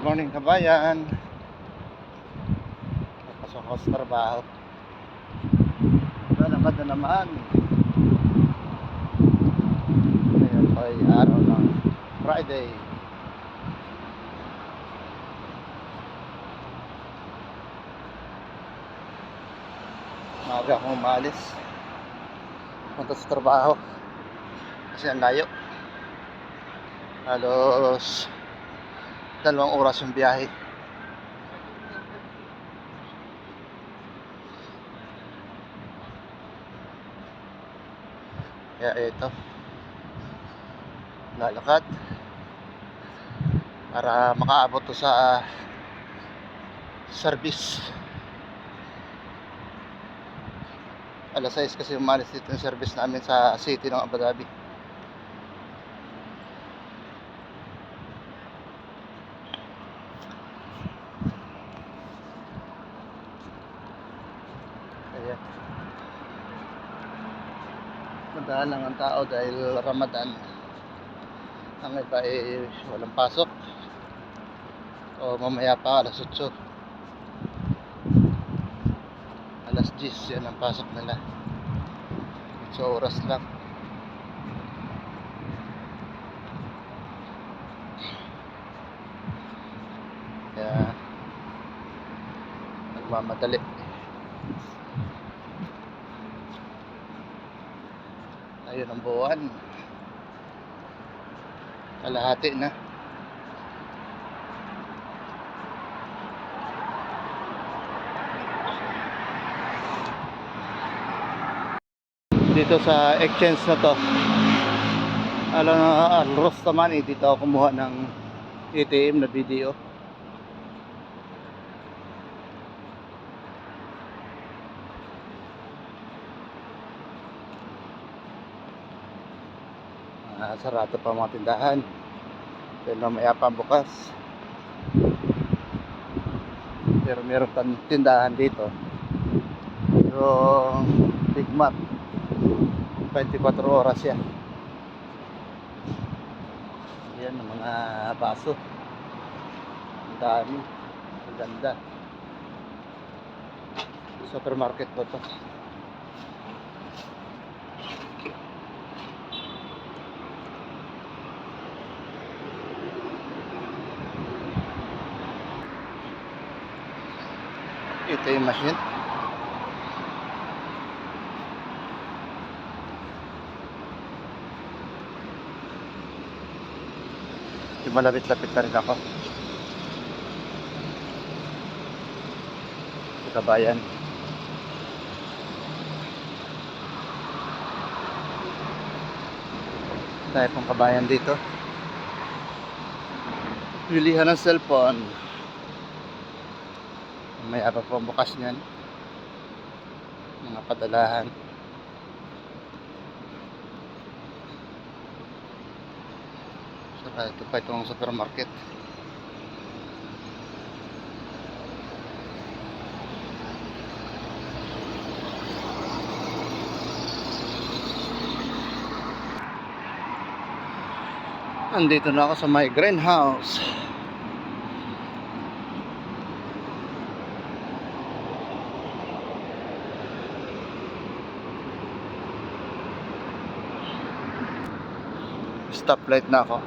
Morning kabayan. Pasok ako sa trabaho. Lalakad na naman. Ngayon po ay araw ng Friday. Maaga akong umalis punta sa trabaho kasi ang layo. Halos 2 oras yung biyahe. Kaya ito, lalakad para makaabot to sa service. Alas 6 kasi umalis dito yung service namin sa city ng Abu Dhabi. Kaya madahan lang ang tao dahil Ramadan. Ang iba ay walang pasok o mamaya pa alas 8, alas 10 yan ang pasok nila. So oras lang. Kaya nagmamadali. Ayun ang buwan, kalahati na. Dito sa exchange na to, alam na Alros naman dito ako kumuha ng ATM na video. Sarado pa mga tindahan dahil mamaya pa bukas, pero meron tindahan dito yung Big Mac, 24 oras yan. Yan ang mga baso, ang dami, ang ganda. Supermarket ba to? Ito yung machine. Yung malapit-lapit na rin ako sa kabayan. Tayo pong kabayan dito. Pilihan ng cellphone. May apa po bukas niyan, mga padalahan. Saka ito pa itong supermarket. Andito na ako sa my greenhouse. Stoplight na ako.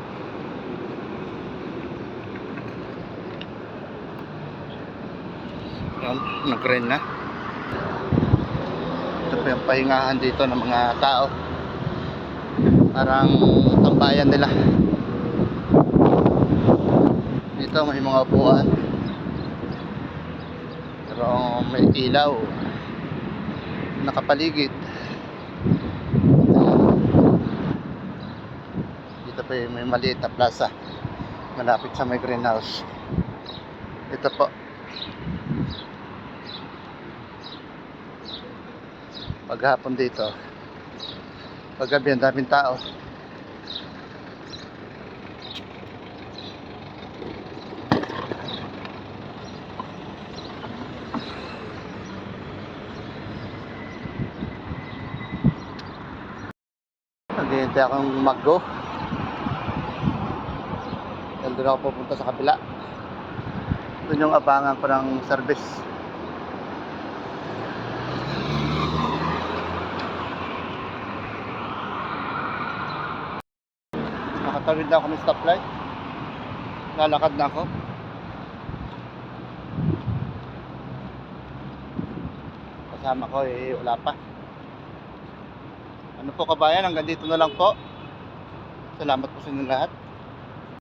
Yan, nag-green na. Ito pa yung pahingahan dito ng mga tao. Parang tambayan nila. Dito may mga upuan, pero may ilaw nakapaligid. Dito pa may maliit na plaza malapit sa may greenhouse. Ito po, paghapon dito, paggabi ang daming tao. Naghihintay akong mag-go. Doon ako pupunta sa kabila. Doon yung abangan ko ng service. Nakatawid na ako ng stoplight. Lalakad na ako. Kasama ko wala pa. Ano po kabayan, hanggang dito na lang po. Salamat po sa inyo lahat.